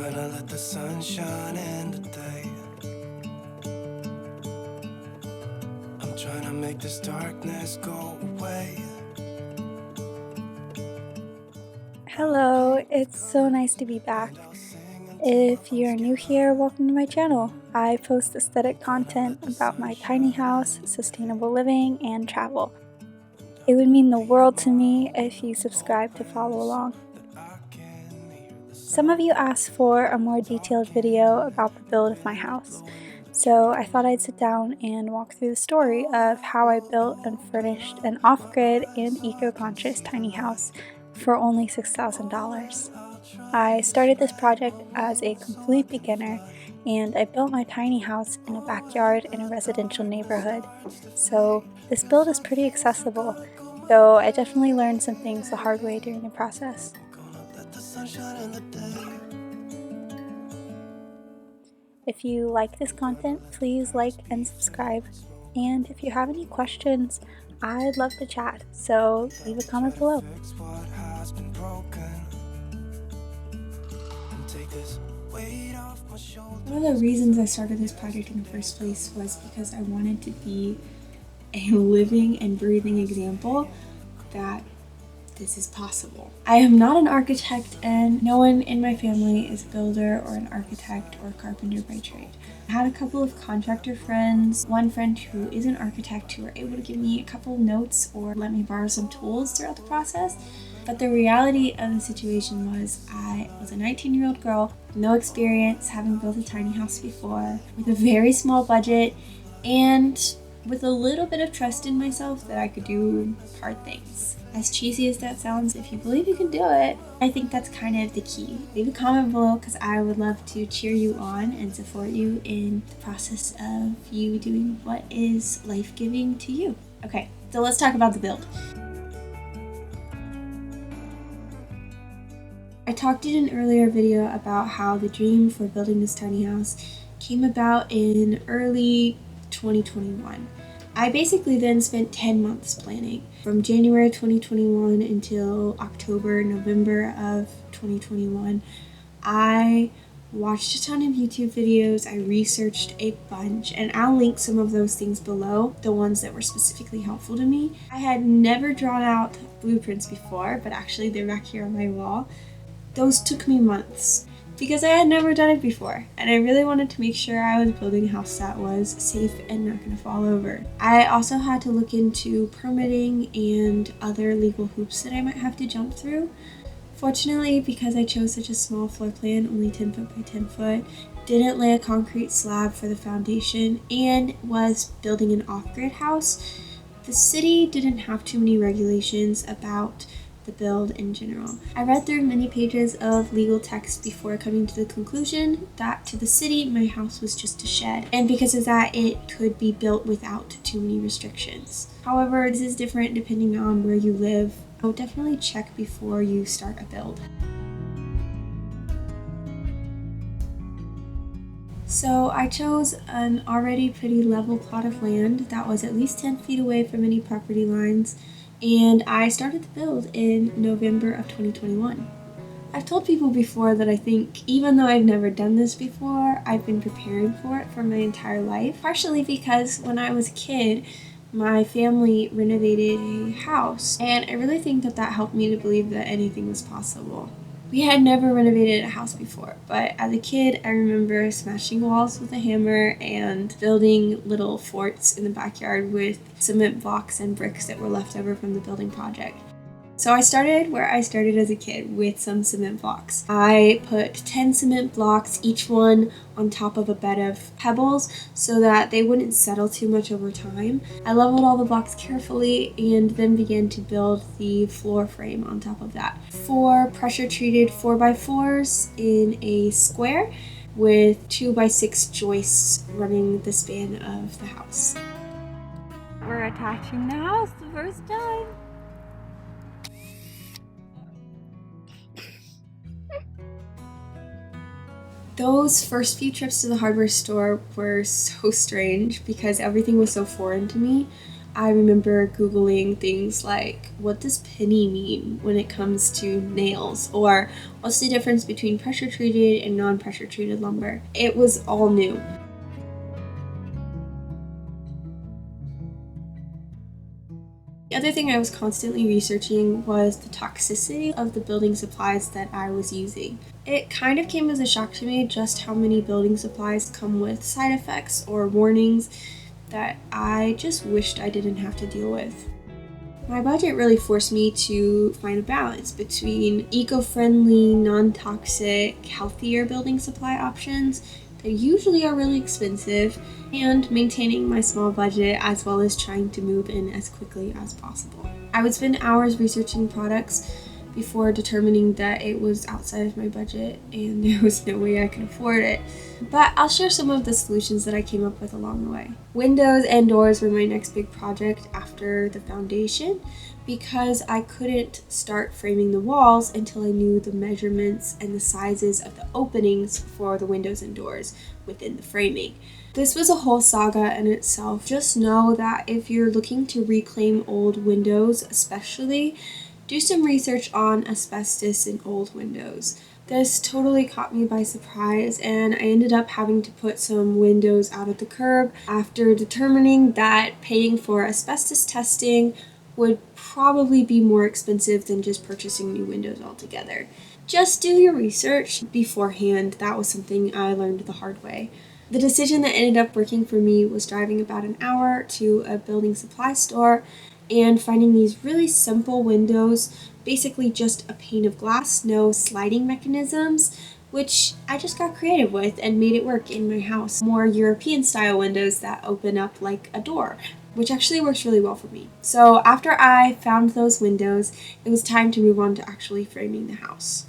gonna let the sun shine in today. I'm trying to make this darkness go away. Hello, it's so nice to be back. If you're new here, welcome to my channel. I post aesthetic content about my tiny house, sustainable living, and travel. It would mean the world to me if you subscribe to follow along. Some of you asked for a more detailed video about the build of my house, so I thought I'd sit down and walk through the story of how I built and furnished an off-grid and eco-conscious tiny house for only $6,000. I started this project as a complete beginner, and I built my tiny house in a backyard in a residential neighborhood, so this build is pretty accessible, though I definitely learned some things the hard way during the process. If you like this content, please like and subscribe, and if you have any questions, I'd love to chat, so leave a comment below. One of the reasons I started this project in the first place was because I wanted to be a living and breathing example that this is possible. I am not an architect, and no one in my family is a builder or an architect or carpenter by trade. I had a couple of contractor friends, one friend who is an architect who were able to give me a couple of notes or let me borrow some tools throughout the process. But the reality of the situation was I was a 19-year-old girl, no experience, having built a tiny house before, with a very small budget, and with a little bit of trust in myself that I could do hard things. As cheesy as that sounds, if you believe you can do it, I think that's kind of the key. Leave a comment below because I would love to cheer you on and support you in the process of you doing what is life-giving to you. Okay, so let's talk about the build. I talked in an earlier video about how the dream for building this tiny house came about in early 2021. I basically then spent 10 months planning, from January 2021 until October, November of 2021. I watched a ton of YouTube videos, I researched a bunch, and I'll link some of those things below, the ones that were specifically helpful to me. I had never drawn out blueprints before, but actually they're back here on my wall. Those took me months, because I had never done it before, and I really wanted to make sure I was building a house that was safe and not going to fall over. I also had to look into permitting and other legal hoops that I might have to jump through. Fortunately, because I chose such a small floor plan, only 10 foot by 10 foot, didn't lay a concrete slab for the foundation, and was building an off-grid house, the city didn't have too many regulations about the build in general. I read through many pages of legal text before coming to the conclusion that to the city, my house was just a shed, and because of that, it could be built without too many restrictions. However, this is different depending on where you live. I would definitely check before you start a build. So I chose an already pretty level plot of land that was at least 10 feet away from any property lines, and I started the build in November of 2021. I've told people before that I think, even though I've never done this before, I've been preparing for it for my entire life, partially because when I was a kid, my family renovated a house, and I really think that that helped me to believe that anything was possible. We had never renovated a house before, but as a kid, I remember smashing walls with a hammer and building little forts in the backyard with cement blocks and bricks that were left over from the building project. So I started where I started as a kid, with some cement blocks. I put 10 cement blocks, each one on top of a bed of pebbles, so that they wouldn't settle too much over time. I leveled all the blocks carefully and then began to build the floor frame on top of that. 4 pressure treated 4x4s in a square with 2x6 joists running the span of the house. We're attaching the house the first time. Those first few trips to the hardware store were so strange because everything was so foreign to me. I remember Googling things like, what does penny mean when it comes to nails? Or what's the difference between pressure treated and non-pressure treated lumber? It was all new. The other thing I was constantly researching was the toxicity of the building supplies that I was using. It kind of came as a shock to me just how many building supplies come with side effects or warnings that I just wished I didn't have to deal with. My budget really forced me to find a balance between eco-friendly, non-toxic, healthier building supply options that usually are really expensive, and maintaining my small budget as well as trying to move in as quickly as possible. I would spend hours researching products before determining that it was outside of my budget and there was no way I could afford it. But I'll share some of the solutions that I came up with along the way. Windows and doors were my next big project after the foundation because I couldn't start framing the walls until I knew the measurements and the sizes of the openings for the windows and doors within the framing. This was a whole saga in itself. Just know that if you're looking to reclaim old windows especially, do some research on asbestos in old windows. This totally caught me by surprise, and I ended up having to put some windows out at the curb after determining that paying for asbestos testing would probably be more expensive than just purchasing new windows altogether. Just do your research beforehand. That was something I learned the hard way. The decision that ended up working for me was driving about an hour to a building supply store and finding these really simple windows, basically just a pane of glass, no sliding mechanisms, which I just got creative with and made it work in my house. More European style windows that open up like a door, which actually works really well for me. So after I found those windows, it was time to move on to actually framing the house.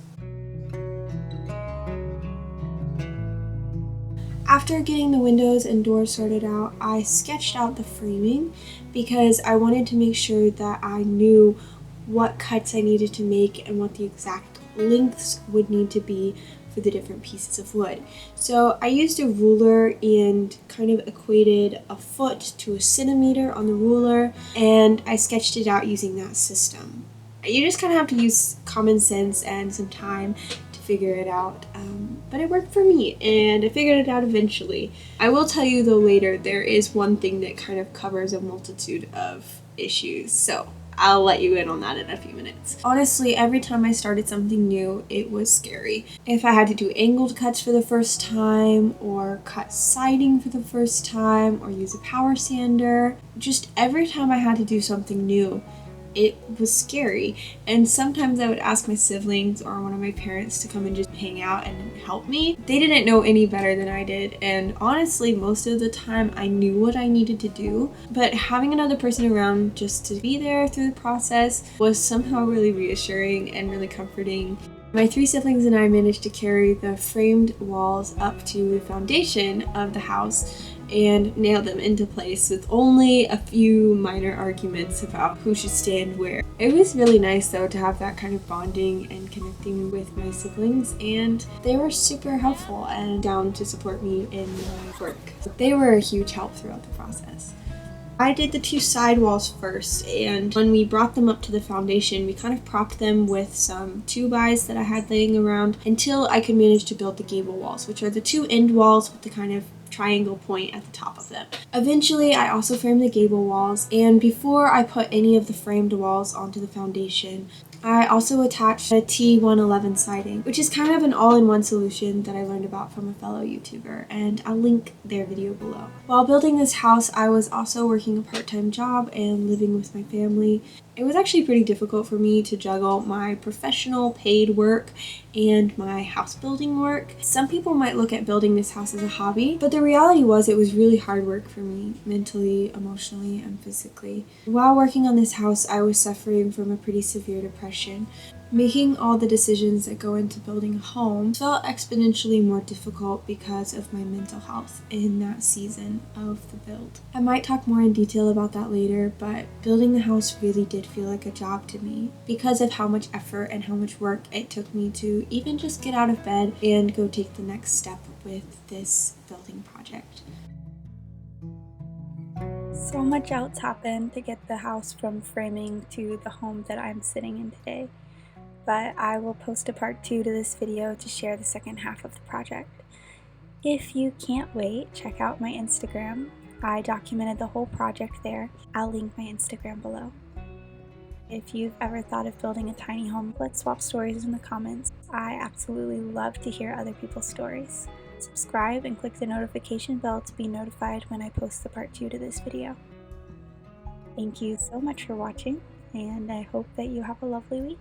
After getting the windows and doors sorted out, I sketched out the framing because I wanted to make sure that I knew what cuts I needed to make and what the exact lengths would need to be for the different pieces of wood. So I used a ruler and kind of equated a foot to a centimeter on the ruler, and I sketched it out using that system. You just kind of have to use common sense and some time to figure it out, but it worked for me and I figured it out eventually. I will tell you though later, there is one thing that kind of covers a multitude of issues, so I'll let you in on that in a few minutes. Honestly, every time I started something new, it was scary. If I had to do angled cuts for the first time, or cut siding for the first time, or use a power sander, just every time I had to do something new, it was scary. And sometimes I would ask my siblings or one of my parents to come and just hang out and help me. They didn't know any better than I did, and honestly most of the time I knew what I needed to do, but having another person around just to be there through the process was somehow really reassuring and really comforting. My 3 siblings and I managed to carry the framed walls up to the foundation of the house and nail them into place with only a few minor arguments about who should stand where. It was really nice though to have that kind of bonding and connecting with my siblings, and they were super helpful and down to support me in my work. They were a huge help throughout the process. I did the 2 side walls first, and when we brought them up to the foundation, we kind of propped them with some 2x that I had laying around until I could manage to build the gable walls, which are the 2 end walls with the kind of triangle point at the top of them. Eventually, I also framed the gable walls, and before I put any of the framed walls onto the foundation, I also attached a T111 siding, which is kind of an all-in-one solution that I learned about from a fellow YouTuber, and I'll link their video below. While building this house, I was also working a part-time job and living with my family. It was actually pretty difficult for me to juggle my professional paid work and my house building work. Some people might look at building this house as a hobby, but the reality was it was really hard work for me, mentally, emotionally, and physically. While working on this house, I was suffering from a pretty severe depression. Making all the decisions that go into building a home felt exponentially more difficult because of my mental health in that season of the build. I might talk more in detail about that later, but building the house really did feel like a job to me because of how much effort and how much work it took me to even just get out of bed and go take the next step with this building project. So much else happened to get the house from framing to the home that I'm sitting in today, but I will post a part 2 to this video to share the second half of the project. If you can't wait, check out my Instagram. I documented the whole project there. I'll link my Instagram below. If you've ever thought of building a tiny home, let's swap stories in the comments. I absolutely love to hear other people's stories. Subscribe and click the notification bell to be notified when I post the part 2 to this video. Thank you so much for watching, and I hope that you have a lovely week.